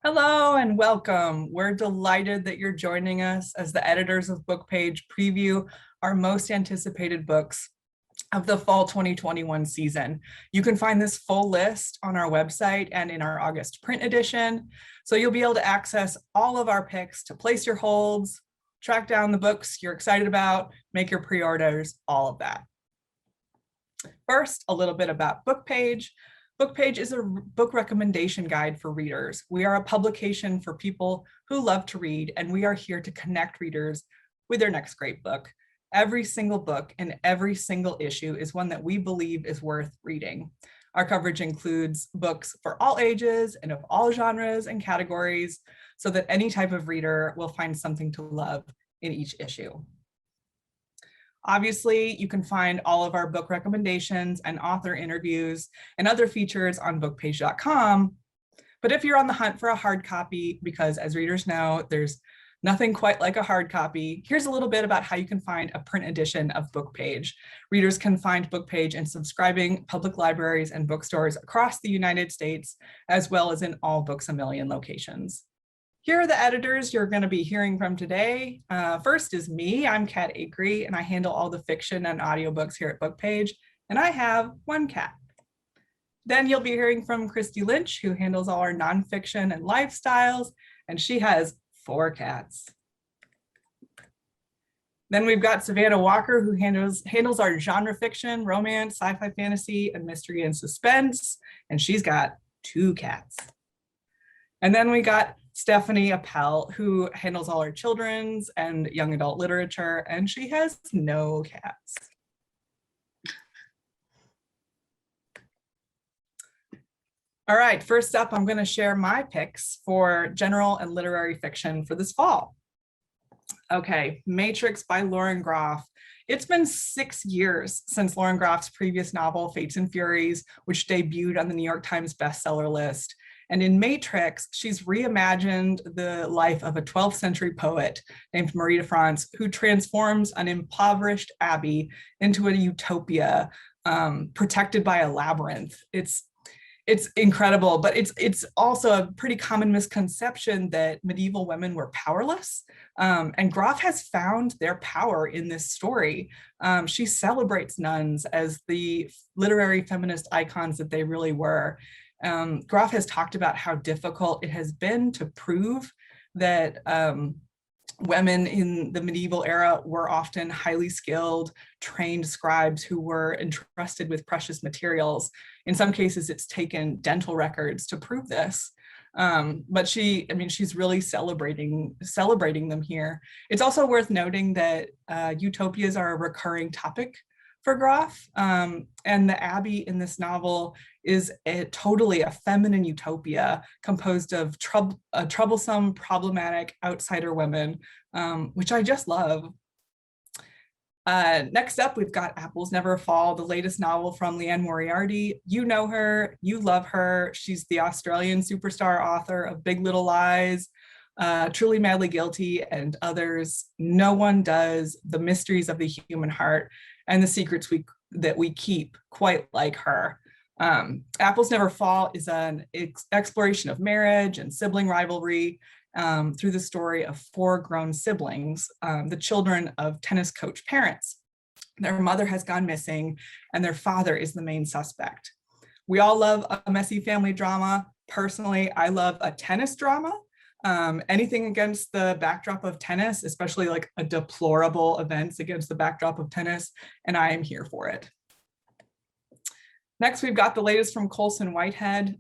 Hello and welcome. We're delighted that you're joining us as the editors of BookPage preview our most anticipated books of the fall 2021 season. You can find this full list on our website and in our August print edition. So you'll be able to access all of our picks to place your holds, track down the books you're excited about, make your pre-orders, all of that. First, a little bit about BookPage. BookPage is a book recommendation guide for readers. We are a publication for people who love to read, and we are here to connect readers with their next great book. Every single book and every single issue is one that we believe is worth reading. Our coverage includes books for all ages and of all genres and categories, so that any type of reader will find something to love in each issue. Obviously, you can find all of our book recommendations and author interviews and other features on bookpage.com. But if you're on the hunt for a hard copy, because as readers know, there's nothing quite like a hard copy, here's a little bit about how you can find a print edition of BookPage. Readers can find BookPage in subscribing public libraries and bookstores across the United States, as well as in all Books A Million locations. Here are the editors you're going to be hearing from today. First is me. I'm Kat Acree, and I handle all the fiction and audiobooks here at BookPage, and I have one cat. Then you'll be hearing from Christy Lynch, who handles all our nonfiction and lifestyles, and she has 4 cats. Then we've got Savannah Walker, who handles our genre fiction, romance, sci-fi fantasy, and mystery and suspense, and she's got 2 cats. And then we got Stephanie Appel, who handles all our children's and young adult literature, and she has no cats. All right, first up, I'm going to share my picks for general and literary fiction for this fall. Okay, Matrix by Lauren Groff. It's been 6 years since Lauren Groff's previous novel, Fates and Furies, which debuted on the New York Times bestseller list. And in Matrix, she's reimagined the life of a 12th century poet named Marie de France, who transforms an impoverished abbey into a utopia protected by a labyrinth. It's incredible, but it's also a pretty common misconception that medieval women were powerless. And Groff has found their power in this story. She celebrates nuns as the literary feminist icons that they really were. Groff has talked about how difficult it has been to prove that women in the medieval era were often highly skilled, trained scribes who were entrusted with precious materials. In some cases, it's taken dental records to prove this. But she's really celebrating them here. It's also worth noting that utopias are a recurring topic for Groff, and the Abbey in this novel is totally a feminine utopia composed of troublesome, problematic outsider women, which I just love. Next up, we've got Apples Never Fall, the latest novel from Liane Moriarty. You know her, you love her. She's the Australian superstar author of Big Little Lies, Truly Madly Guilty, and others. No one does the mysteries of the human heart and the secrets that we keep quite like her. Apples Never Fall is an exploration of marriage and sibling rivalry through the story of 4 grown siblings, the children of tennis coach parents. Their mother has gone missing and their father is the main suspect. We all love a messy family drama. Personally, I love a tennis drama. Anything against the backdrop of tennis, especially like a deplorable events against the backdrop of tennis, and I am here for it. Next, we've got the latest from Colson Whitehead.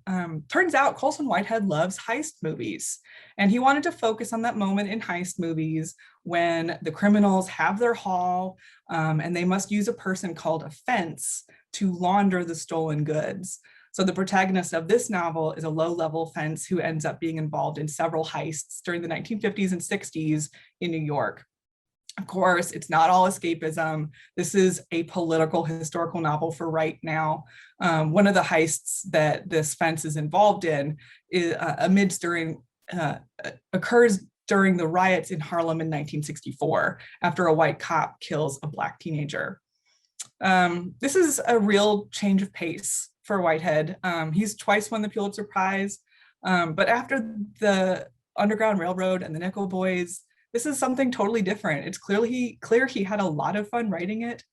Turns out Colson Whitehead loves heist movies, and he wanted to focus on that moment in heist movies when the criminals have their haul and they must use a person called a fence to launder the stolen goods. So the protagonist of this novel is a low-level fence who ends up being involved in several heists during the 1950s and 60s in New York. Of course, it's not all escapism. This is a political historical novel for right now. One of the heists that this fence is involved in occurs during the riots in Harlem in 1964, after a white cop kills a Black teenager. This is a real change of pace for Whitehead. He's twice won the Pulitzer Prize. But after the Underground Railroad and the Nickel Boys, this is something totally different. It's clear he had a lot of fun writing it.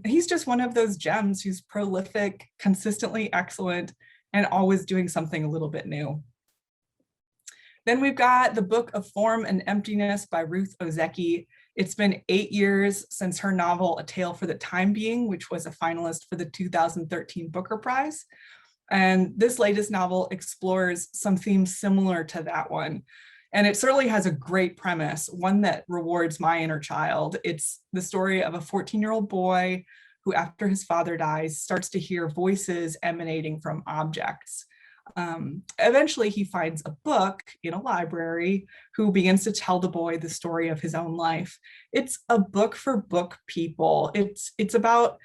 He's just one of those gems who's prolific, consistently excellent, and always doing something a little bit new. Then we've got The Book of Form and Emptiness by Ruth Ozeki. It's been 8 years since her novel, A Tale for the Time Being, which was a finalist for the 2013 Booker Prize. And this latest novel explores some themes similar to that one. And it certainly has a great premise, one that rewards my inner child. It's the story of a 14-year-old boy who, after his father dies, starts to hear voices emanating from objects. Eventually, he finds a book in a library who begins to tell the boy the story of his own life. It's a book for book people. It's about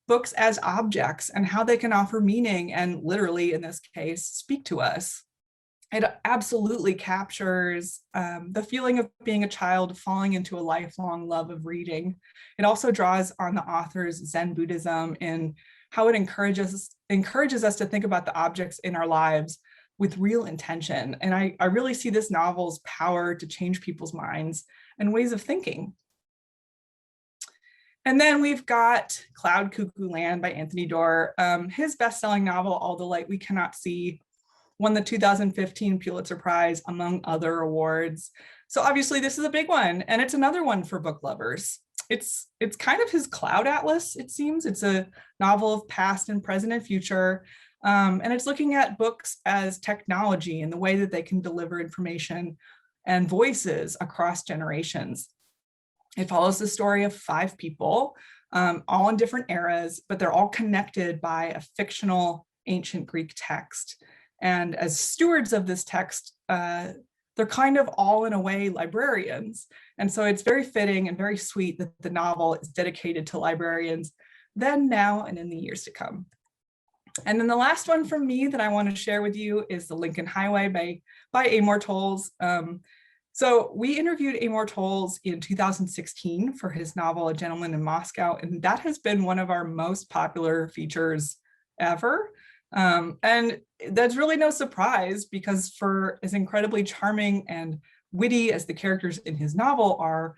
books as objects and how they can offer meaning and literally, in this case, speak to us. It absolutely captures the feeling of being a child falling into a lifelong love of reading. It also draws on the author's Zen Buddhism in how it encourages us to think about the objects in our lives with real intention. And I really see this novel's power to change people's minds and ways of thinking. And then we've got Cloud Cuckoo Land by Anthony Doerr. His best-selling novel, All the Light We Cannot See, won the 2015 Pulitzer Prize, among other awards. So obviously this is a big one, and it's another one for book lovers. It's kind of his cloud atlas, it seems. It's a novel of past and present and future, and it's looking at books as technology and the way that they can deliver information and voices across generations. It follows the story of 5 people, all in different eras, but they're all connected by a fictional ancient Greek text. And as stewards of this text, they're kind of all, in a way, librarians. And so it's very fitting and very sweet that the novel is dedicated to librarians then, now, and in the years to come. And then the last one from me that I want to share with you is The Lincoln Highway by Amor Towles. So we interviewed Amor Towles in 2016 for his novel, A Gentleman in Moscow, and that has been one of our most popular features ever. And that's really no surprise, because for as incredibly charming and witty as the characters in his novel are,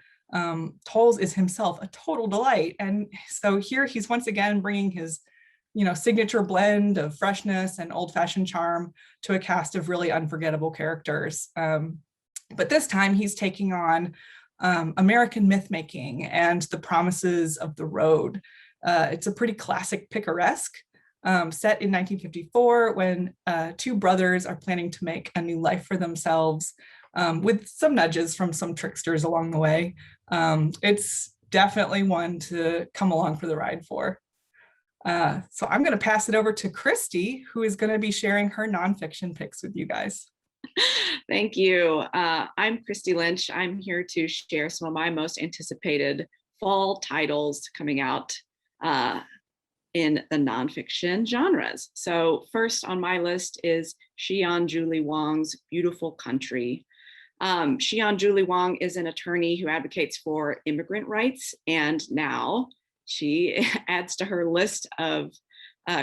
Towles is himself a total delight. And so here he's once again bringing his, signature blend of freshness and old-fashioned charm to a cast of really unforgettable characters. But this time he's taking on American myth-making and the promises of the road. It's a pretty classic picaresque, set in 1954 when 2 brothers are planning to make a new life for themselves, with some nudges from some tricksters along the way. It's definitely one to come along for the ride for. So I'm going to pass it over to Christy, who is going to be sharing her nonfiction picks with you guys. Thank you. I'm Christy Lynch. I'm here to share some of my most anticipated fall titles coming out in the nonfiction genres. So first on my list is Qian Julie Wang's Beautiful Country. Qian Julie Wang is an attorney who advocates for immigrant rights, and now she adds to her list of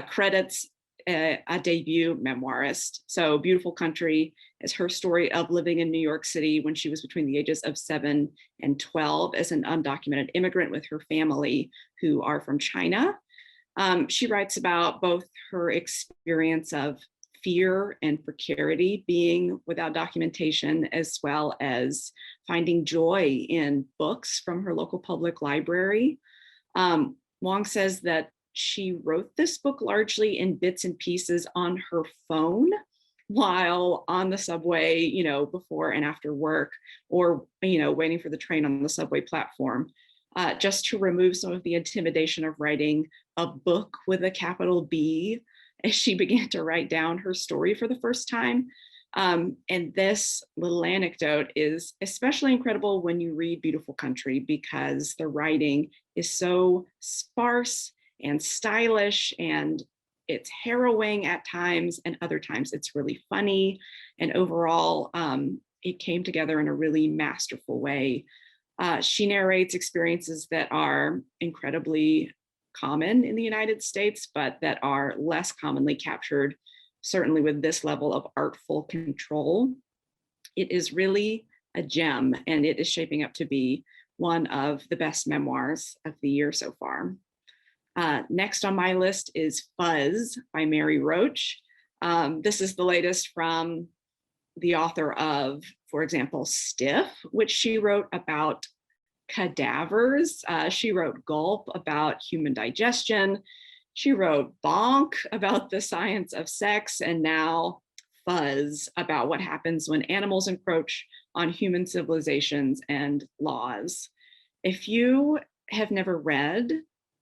credits a debut memoirist. So Beautiful Country is her story of living in New York City when she was between the ages of 7 and 12 as an undocumented immigrant with her family, who are from China. She writes about both her experience of fear and precarity being without documentation, as well as finding joy in books from her local public library. Wang says that she wrote this book largely in bits and pieces on her phone while on the subway, before and after work, or, waiting for the train on the subway platform, just to remove some of the intimidation of writing a book with a capital B as she began to write down her story for the first time. And this little anecdote is especially incredible when you read Beautiful Country, because the writing is so sparse and stylish, and it's harrowing at times, and other times it's really funny. And overall, it came together in a really masterful way. She narrates experiences that are incredibly common in the United States, but that are less commonly captured certainly with this level of artful control. It is really a gem, and it is shaping up to be one of the best memoirs of the year so far. Next on my list is Fuzz by Mary Roach. This is the latest from the author of, for example, Stiff, which she wrote about cadavers. She wrote Gulp about human digestion. She wrote Bonk about the science of sex, and now Fuzz about what happens when animals encroach on human civilizations and laws. If you have never read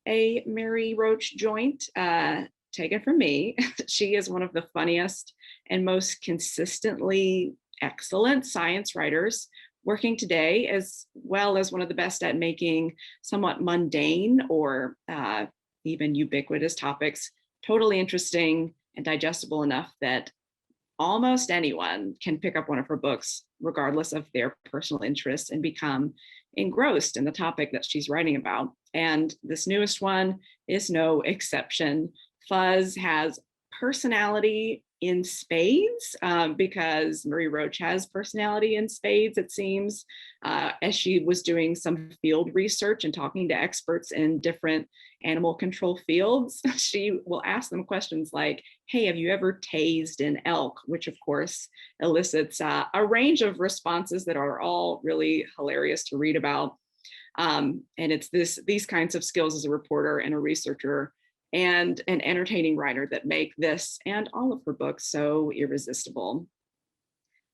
a Mary Roach joint, take it from me. She is one of the funniest and most consistently excellent science writers working today, as well as one of the best at making somewhat mundane or even ubiquitous topics totally interesting and digestible enough that almost anyone can pick up one of her books, regardless of their personal interests, and become engrossed in the topic that she's writing about. And this newest one is no exception. Fuzz has personality in spades, because Marie Roach has personality in spades, it seems, as she was doing some field research and talking to experts in different animal control fields. She will ask them questions like, hey, have you ever tased an elk? Which of course elicits a range of responses that are all really hilarious to read about. And it's these kinds of skills as a reporter and a researcher and an entertaining writer that make this and all of her books so irresistible.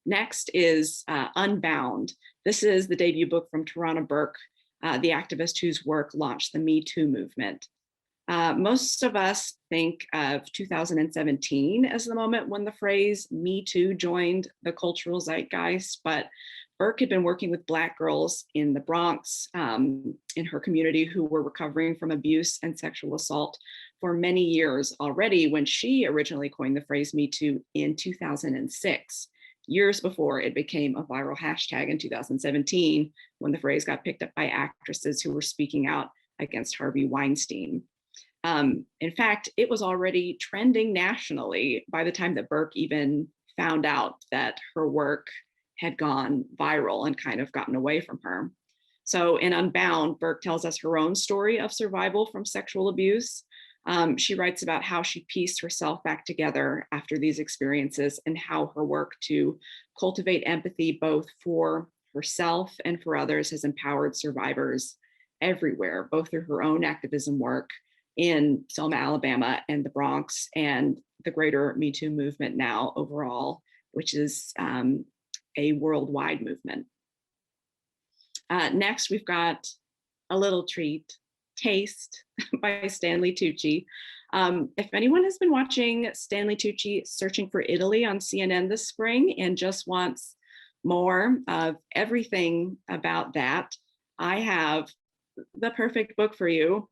Next is Unbound. This is the debut book from Tarana Burke, the activist whose work launched the Me Too movement. Most of us think of 2017 as the moment when the phrase Me Too joined the cultural zeitgeist, but Burke had been working with Black girls in the Bronx, in her community, who were recovering from abuse and sexual assault for many years already when she originally coined the phrase Me Too in 2006, years before it became a viral hashtag in 2017, when the phrase got picked up by actresses who were speaking out against Harvey Weinstein. In fact, it was already trending nationally by the time that Burke even found out that her work had gone viral and kind of gotten away from her. So in Unbound, Burke tells us her own story of survival from sexual abuse. She writes about how she pieced herself back together after these experiences and how her work to cultivate empathy both for herself and for others has empowered survivors everywhere, both through her own activism work in Selma, Alabama, and the Bronx, and the greater Me Too movement now overall, which is a worldwide movement. Next, we've got a little treat, Taste by Stanley Tucci. If anyone has been watching Stanley Tucci Searching for Italy on CNN this spring and just wants more of everything about that, I have the perfect book for you.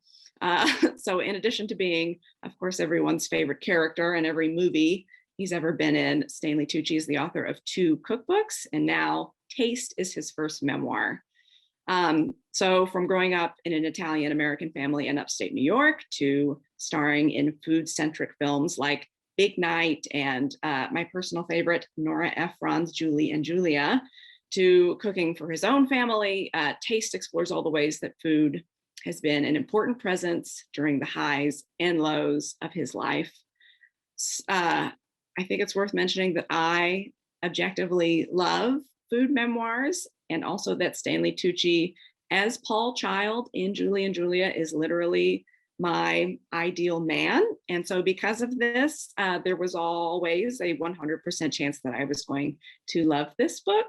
So in addition to being, of course, everyone's favorite character in every movie he's ever been in, Stanley Tucci is the author of 2 cookbooks, and now Taste is his first memoir. So from growing up in an Italian-American family in upstate New York to starring in food-centric films like Big Night and my personal favorite, Nora Ephron's Julie and Julia, to cooking for his own family, Taste explores all the ways that food has been an important presence during the highs and lows of his life. I think it's worth mentioning that I objectively love food memoirs, and also that Stanley Tucci as Paul Child in Julie and Julia is literally my ideal man. And so because of this, there was always a 100% chance that I was going to love this book.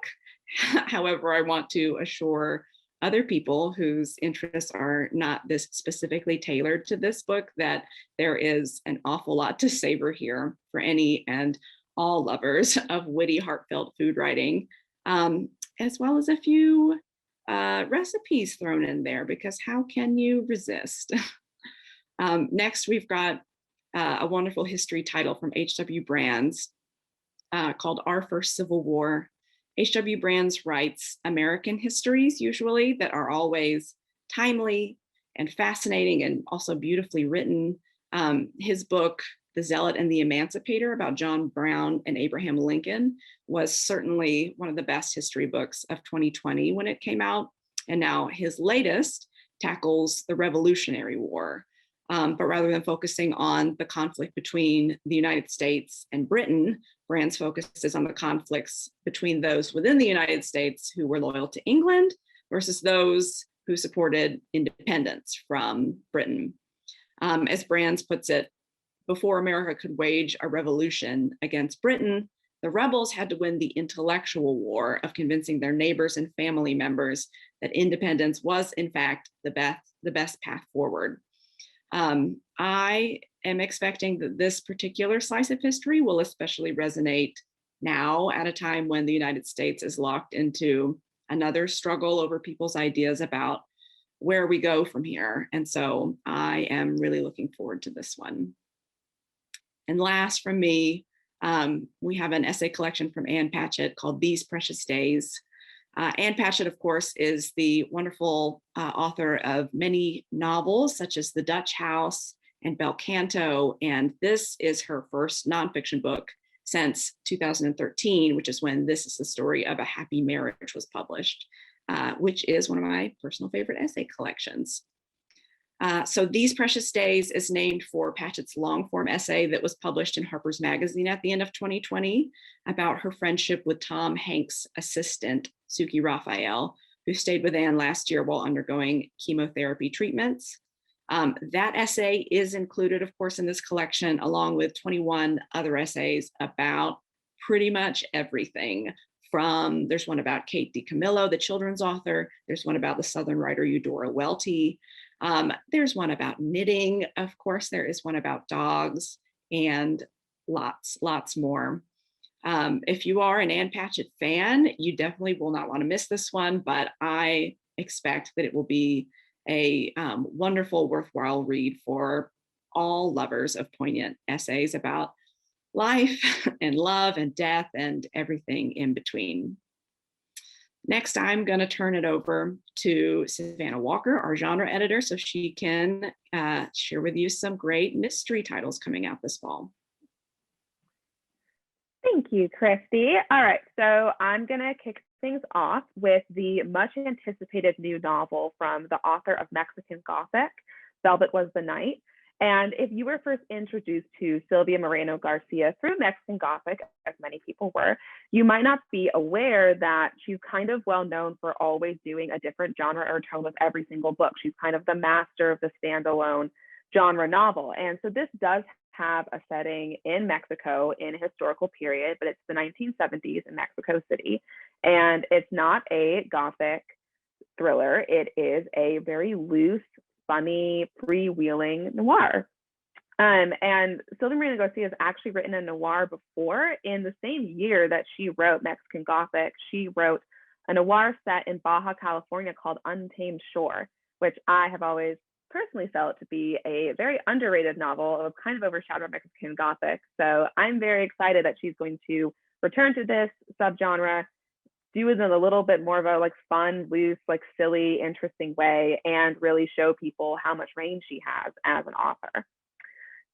However, I want to assure other people whose interests are not this specifically tailored to this book that there is an awful lot to savor here for any and all lovers of witty, heartfelt food writing, as well as a few recipes thrown in there, because how can you resist? Next, we've got a wonderful history title from H.W. Brands called Our First Civil War. H.W. Brands writes American histories, usually, that are always timely and fascinating and also beautifully written. His book The Zealot and the Emancipator about John Brown and Abraham Lincoln was certainly one of the best history books of 2020 when it came out. And now his latest tackles the Revolutionary War. But rather than focusing on the conflict between the United States and Britain, Brand's focus is on the conflicts between those within the United States who were loyal to England versus those who supported independence from Britain. As Brands puts it, before America could wage a revolution against Britain, the rebels had to win the intellectual war of convincing their neighbors and family members that independence was, in fact, the best path forward. I am expecting that this particular slice of history will especially resonate now at a time when the United States is locked into another struggle over people's ideas about where we go from here. And so I am really looking forward to this one. And last from me, we have an essay collection from Ann Patchett called These Precious Days. Ann Patchett, of course, is the wonderful author of many novels, such as The Dutch House and Bel Canto, and this is her first nonfiction book since 2013, which is when This Is the Story of a Happy Marriage was published, which is one of my personal favorite essay collections. So These Precious Days is named for Patchett's long-form essay that was published in Harper's Magazine at the end of 2020 about her friendship with Tom Hanks' assistant, Suki Raphael, who stayed with Anne last year while undergoing chemotherapy treatments. That essay is included, of course, in this collection, along with 21 other essays about pretty much everything. There's one about Kate DiCamillo, the children's author. There's one about the Southern writer Eudora Welty. There's one about knitting. Of course, there is one about dogs and lots more. If you are an Ann Patchett fan, you definitely will not want to miss this one, but I expect that it will be a wonderful, worthwhile read for all lovers of poignant essays about life and love and death and everything in between. Next, I'm going to turn it over to Savannah Walker, our genre editor, so she can share with you some great mystery titles coming out this fall. Thank you, Christy. All right, so I'm going to kick things off with the much anticipated new novel from the author of Mexican Gothic, Velvet Was the Night. And if you were first introduced to Silvia Moreno-Garcia through Mexican Gothic, as many people were, you might not be aware that she's kind of well known for always doing a different genre or tone with every single book. She's kind of the master of the standalone genre novel. And so this does have a setting in Mexico in a historical period, but it's the 1970s in Mexico City. And it's not a Gothic thriller. It is a very loose, funny, freewheeling noir. And Silvia Moreno-Garcia has actually written a noir before. In the same year that she wrote Mexican Gothic, she wrote a noir set in Baja California called Untamed Shore, which I have always personally felt to be a very underrated novel of kind of overshadowed Mexican Gothic. So I'm very excited that she's going to return to this subgenre, do it in a little bit more of a fun, loose, silly, interesting way, and really show people how much range she has as an author.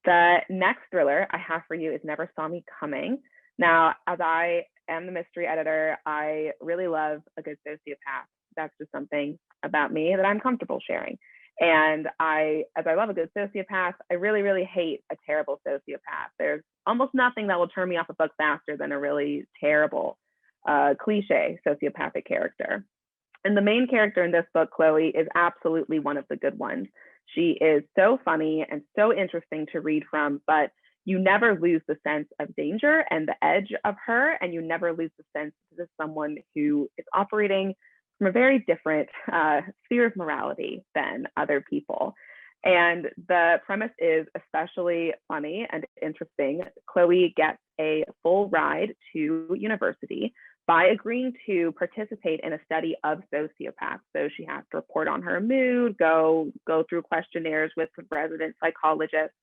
The next thriller I have for you is Never Saw Me Coming. Now, as I am the mystery editor, I really love a good sociopath. That's just something about me that I'm comfortable sharing. And as I love a good sociopath, I really, really hate a terrible sociopath. There's almost nothing that will turn me off a book faster than a really terrible cliche sociopathic character. And the main character in this book, Chloe, is absolutely one of the good ones. She is so funny and so interesting to read from, but you never lose the sense of danger and the edge of her, and you never lose the sense that this is someone who is operating from a very different sphere of morality than other people. And the premise is especially funny and interesting. Chloe gets a full ride to university by agreeing to participate in a study of sociopaths. So she has to report on her mood, go through questionnaires with resident psychologists.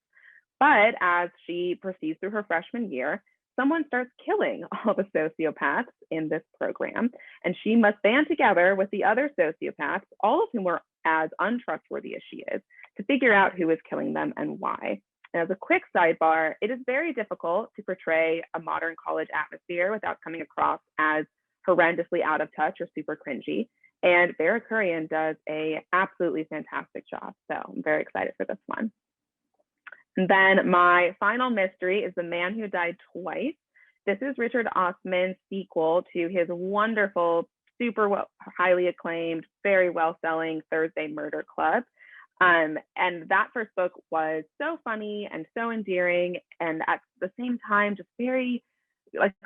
But as she proceeds through her freshman year, someone starts killing all the sociopaths in this program, and she must band together with the other sociopaths, all of whom are as untrustworthy as she is, to figure out who is killing them and why. As a quick sidebar, it is very difficult to portray a modern college atmosphere without coming across as horrendously out of touch or super cringy. And Vera Kurian does a absolutely fantastic job. So I'm very excited for this one. And then my final mystery is The Man Who Died Twice. This is Richard Osman's sequel to his wonderful, highly acclaimed, very well-selling Thursday Murder Club. And that first book was so funny and so endearing, and at the same time, just very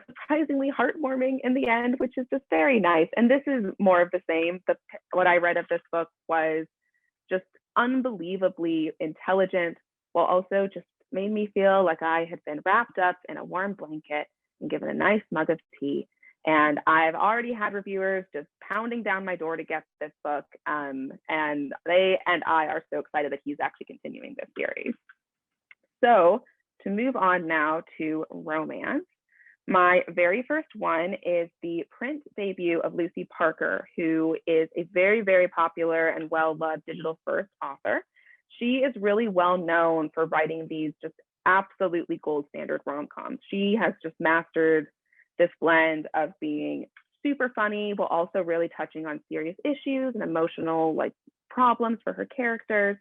surprisingly heartwarming in the end, which is just very nice. And this is more of the same. What I read of this book was just unbelievably intelligent, while also just made me feel like I had been wrapped up in a warm blanket and given a nice mug of tea. And I've already had reviewers just pounding down my door to get this book. And they and I are so excited that he's actually continuing this series. So to move on now to romance, my very first one is the print debut of Lucy Parker, who is a very, very popular and well-loved digital first author. She is really well known for writing these just absolutely gold standard rom-coms. She has just mastered this blend of being super funny, while also really touching on serious issues and emotional problems for her characters.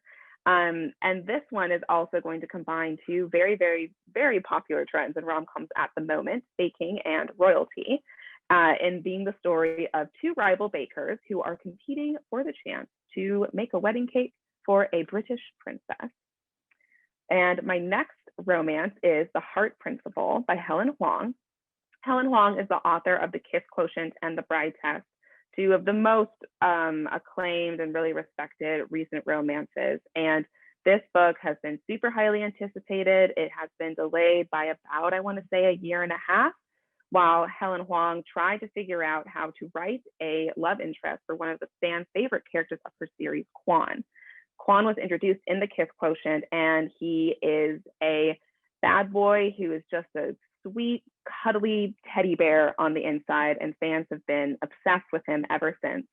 And this one is also going to combine two very, very, very popular trends in rom-coms at the moment, baking and royalty, in being the story of two rival bakers who are competing for the chance to make a wedding cake for a British princess. And my next romance is The Heart Principle by Helen Hoang. Helen Hoang is the author of The Kiss Quotient and The Bride Test, two of the most acclaimed and really respected recent romances. And this book has been super highly anticipated. It has been delayed by about, I want to say, a year and a half, while Helen Hoang tried to figure out how to write a love interest for one of the fan favorite characters of her series, Qian. Qian was introduced in The Kiss Quotient, and he is a bad boy who is just a sweet, cuddly teddy bear on the inside, and fans have been obsessed with him ever since.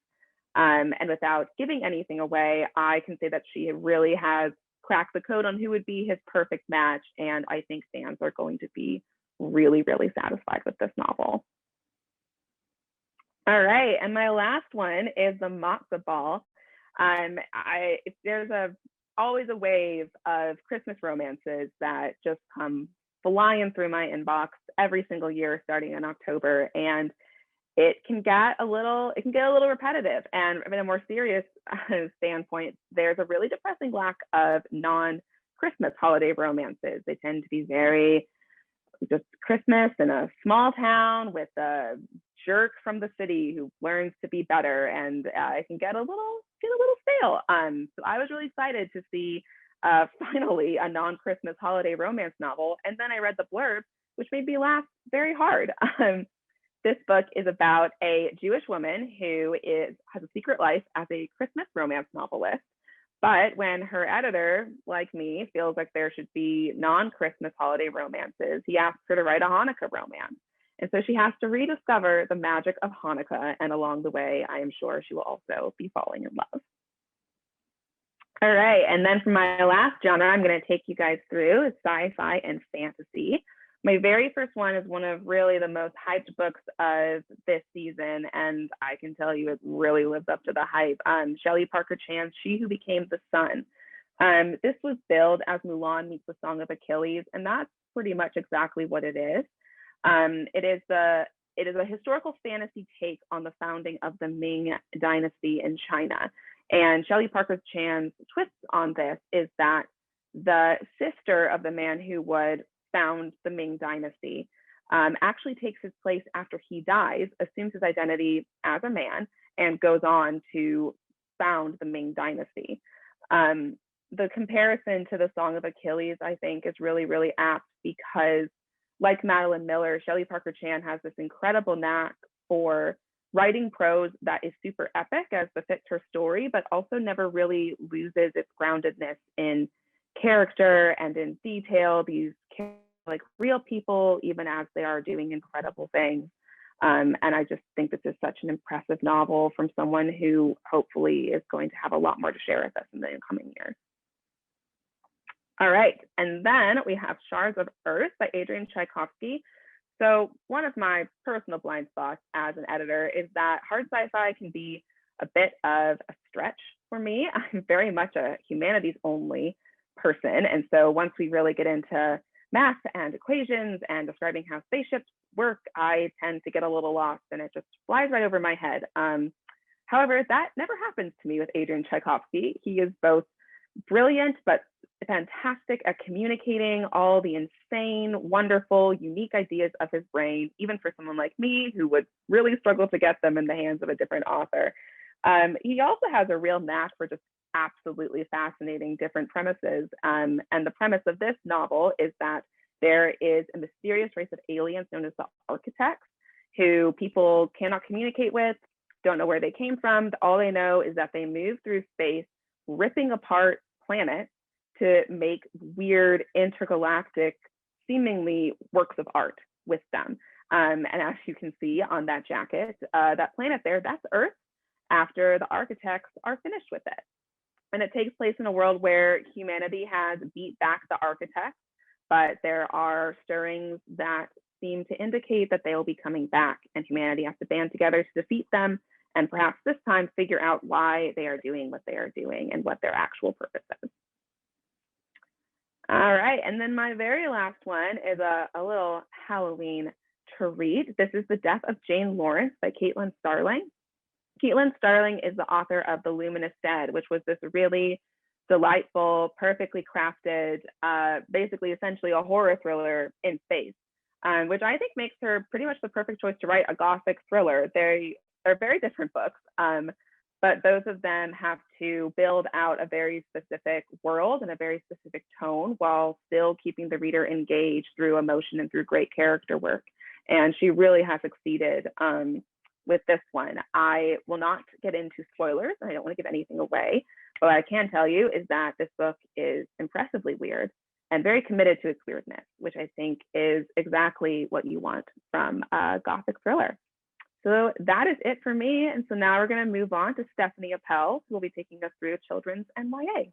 And without giving anything away, I can say that she really has cracked the code on who would be his perfect match, and I think fans are going to be really, really satisfied with this novel. All right, and my last one is The Matzo Ball. There's always a wave of Christmas romances that just come flying through my inbox every single year starting in October, and it can get a little repetitive. And from a more serious standpoint, there's a really depressing lack of non-Christmas holiday romances. They tend to be very just Christmas in a small town with a jerk from the city who learns to be better, and it can get a little stale. So I was really excited to see finally a non-Christmas holiday romance novel, and then I read the blurb, which made me laugh very hard. This book is about a Jewish woman who has a secret life as a Christmas romance novelist, but when her editor, like me, feels like there should be non-Christmas holiday romances, he asks her to write a Hanukkah romance. And so she has to rediscover the magic of Hanukkah, and along the way, I am sure she will also be falling in love. All right, and then for my last genre, I'm going to take you guys through is sci-fi and fantasy. My very first one is one of really the most hyped books of this season, and I can tell you it really lives up to the hype. Shelley Parker Chan's She Who Became the Sun. This was billed as Mulan meets the Song of Achilles, and that's pretty much exactly what it is. It is a historical fantasy take on the founding of the Ming Dynasty in China. And Shelley Parker Chan's twist on this is that the sister of the man who would found the Ming Dynasty actually takes his place after he dies, assumes his identity as a man, and goes on to found the Ming Dynasty. The comparison to the Song of Achilles, I think, is really, really apt because, like Madeline Miller, Shelley Parker Chan has this incredible knack for writing prose that is super epic as befits her story, but also never really loses its groundedness in character and in detail. These like real people, even as they are doing incredible things. And I just think this is such an impressive novel from someone who hopefully is going to have a lot more to share with us in the coming years. All right, and then we have Shards of Earth by Adrian Tchaikovsky. So one of my personal blind spots as an editor is that hard sci-fi can be a bit of a stretch for me. I'm very much a humanities only person. And so once we really get into math and equations and describing how spaceships work, I tend to get a little lost and it just flies right over my head. However, that never happens to me with Adrian Tchaikovsky. He is both brilliant, but fantastic at communicating all the insane, wonderful, unique ideas of his brain, even for someone like me who would really struggle to get them in the hands of a different author. He also has a real knack for just absolutely fascinating different premises. And the premise of this novel is that there is a mysterious race of aliens known as the Architects, who people cannot communicate with, don't know where they came from. All they know is that they move through space, ripping apart planets to make weird intergalactic, seemingly works of art with them. And as you can see on that jacket, that planet there, that's Earth, after the Architects are finished with it. And it takes place in a world where humanity has beat back the Architects, but there are stirrings that seem to indicate that they will be coming back, and humanity has to band together to defeat them, and perhaps this time figure out why they are doing what they are doing and what their actual purpose is. All right, and then my very last one is a little Halloween treat. This is The Death of Jane Lawrence by Caitlin Starling. Caitlin Starling is the author of The Luminous Dead, which was this really delightful, perfectly crafted, basically essentially a horror thriller in space, which I think makes her pretty much the perfect choice to write a Gothic thriller. They are very different books, but both of them have to build out a very specific world and a very specific tone while still keeping the reader engaged through emotion and through great character work. And she really has succeeded with this one. I will not get into spoilers, and I don't want to give anything away, but what I can tell you is that this book is impressively weird and very committed to its weirdness, which I think is exactly what you want from a Gothic thriller. So that is it for me. And so now we're going to move on to Stephanie Appel, who will be taking us through children's and YA.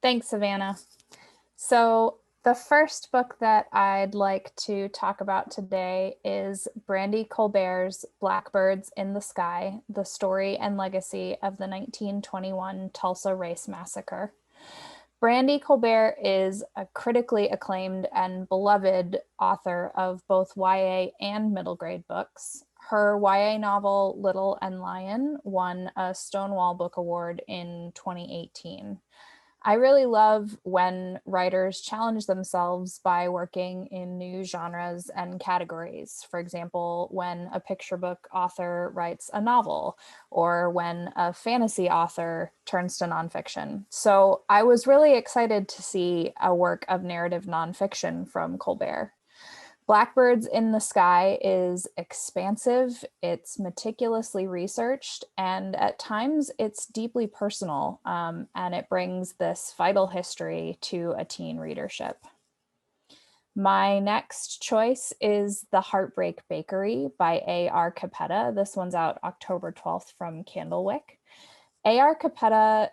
Thanks, Savannah. So the first book that I'd like to talk about today is Brandy Colbert's Blackbirds in the Sky, the story and legacy of the 1921 Tulsa Race Massacre. Brandy Colbert is a critically acclaimed and beloved author of both YA and middle grade books. Her YA novel, Little and Lion, won a Stonewall Book Award in 2018. I really love when writers challenge themselves by working in new genres and categories. For example, when a picture book author writes a novel, or when a fantasy author turns to nonfiction. So I was really excited to see a work of narrative nonfiction from Colbert. Blackbirds in the Sky is expansive, it's meticulously researched, and at times it's deeply personal, and it brings this vital history to a teen readership. My next choice is The Heartbreak Bakery by A.R. Capetta. This one's out October 12th from Candlewick. A.R. Capetta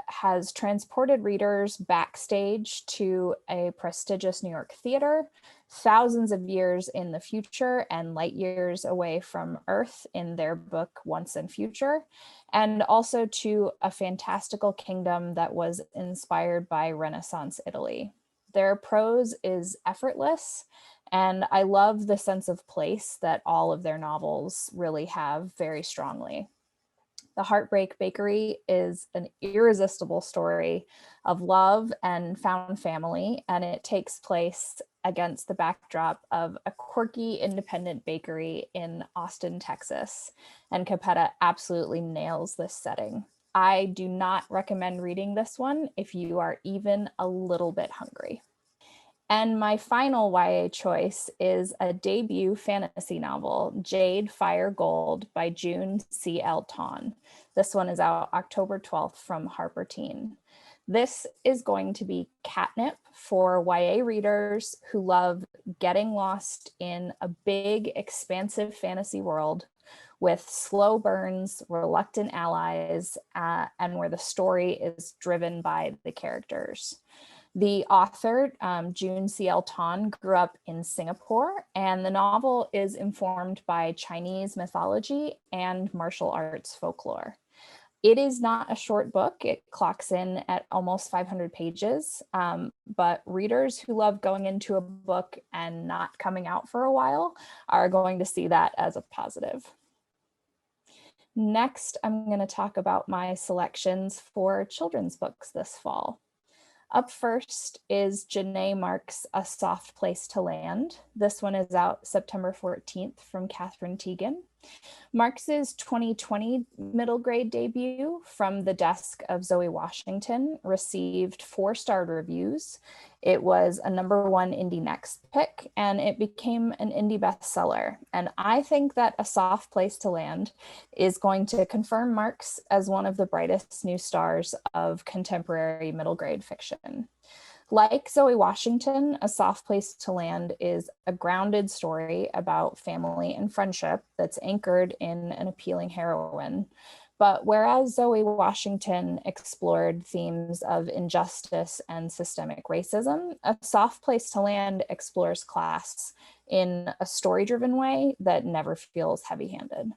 has transported readers backstage to a prestigious New York theater, thousands of years in the future and light years away from Earth in their book Once and Future, and also to a fantastical kingdom that was inspired by Renaissance Italy. Their prose is effortless, and I love the sense of place that all of their novels really have very strongly. The Heartbreak Bakery is an irresistible story of love and found family, and it takes place against the backdrop of a quirky independent bakery in Austin, Texas. And Capetta absolutely nails this setting. I do not recommend reading this one if you are even a little bit hungry. And my final YA choice is a debut fantasy novel, Jade, Fire, Gold by June C.L. Tawn. This one is out October 12th from Harper Teen. This is going to be catnip for YA readers who love getting lost in a big, expansive fantasy world with slow burns, reluctant allies, and where the story is driven by the characters. The author, June C.L. Tan, grew up in Singapore, and the novel is informed by Chinese mythology and martial arts folklore. It is not a short book. It clocks in at almost 500 pages, but readers who love going into a book and not coming out for a while are going to see that as a positive. Next, I'm going to talk about my selections for children's books this fall. Up first is Janae Marks' A Soft Place to Land. This one is out September 14th from Catherine Teagan. Marks's 2020 middle grade debut, From the Desk of Zoe Washington, received 4-star reviews. It was a #1 Indie Next pick, and it became an indie bestseller. And I think that A Soft Place to Land is going to confirm Marks as one of the brightest new stars of contemporary middle grade fiction. Like Zoe Washington, A Soft Place to Land is a grounded story about family and friendship that's anchored in an appealing heroine. But whereas Zoe Washington explored themes of injustice and systemic racism, A Soft Place to Land explores class in a story-driven way that never feels heavy-handed.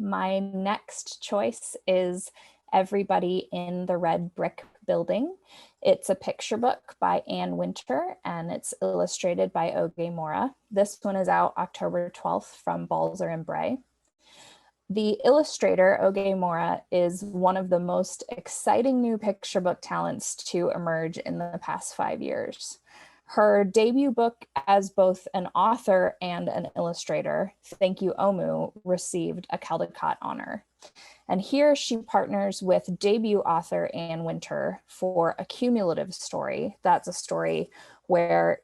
My next choice is Everybody in the Red Brick Building. It's a picture book by Anne Winter, and it's illustrated by Oge Mora. This one is out October 12th from Balzer and Bray. The illustrator, Oge Mora, is one of the most exciting new picture book talents to emerge in the past 5 years. Her debut book as both an author and an illustrator, Thank You Omu, received a Caldecott honor. And here she partners with debut author Anne Winter for a cumulative story. That's a story where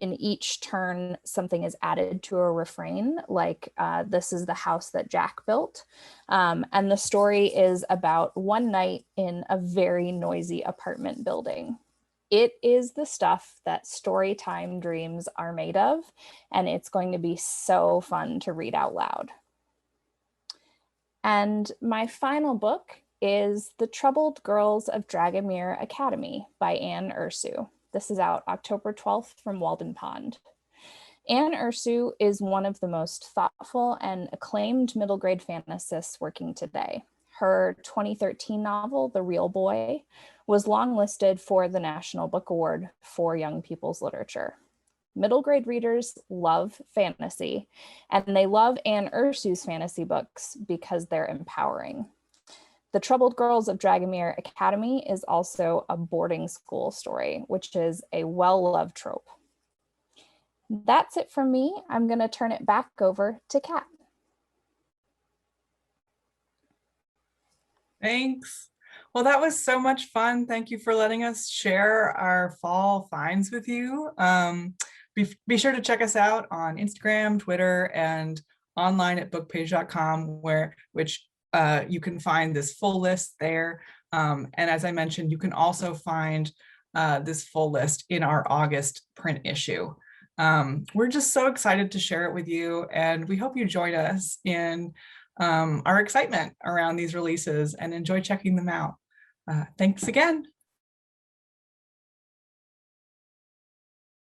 in each turn something is added to a refrain, like this is the house that Jack built. And the story is about one night in a very noisy apartment building. It is the stuff that story time dreams are made of, and it's going to be so fun to read out loud. And my final book is The Troubled Girls of Dragomir Academy by Anne Ursu. This is out October 12th from Walden Pond. Anne Ursu is one of the most thoughtful and acclaimed middle grade fantasists working today. Her 2013 novel, The Real Boy, was longlisted for the National Book Award for Young People's Literature. Middle grade readers love fantasy, and they love Anne Ursu's fantasy books because they're empowering. The Troubled Girls of Dragomir Academy is also a boarding school story, which is a well-loved trope. That's it from me. I'm going to turn it back over to Kat. Thanks. Well, that was so much fun. Thank you for letting us share our fall finds with you. Be sure to check us out on Instagram, Twitter, and online at bookpage.com, which you can find this full list there. And as I mentioned, you can also find this full list in our August print issue. We're just so excited to share it with you, and we hope you join us in our excitement around these releases and enjoy checking them out. Thanks again.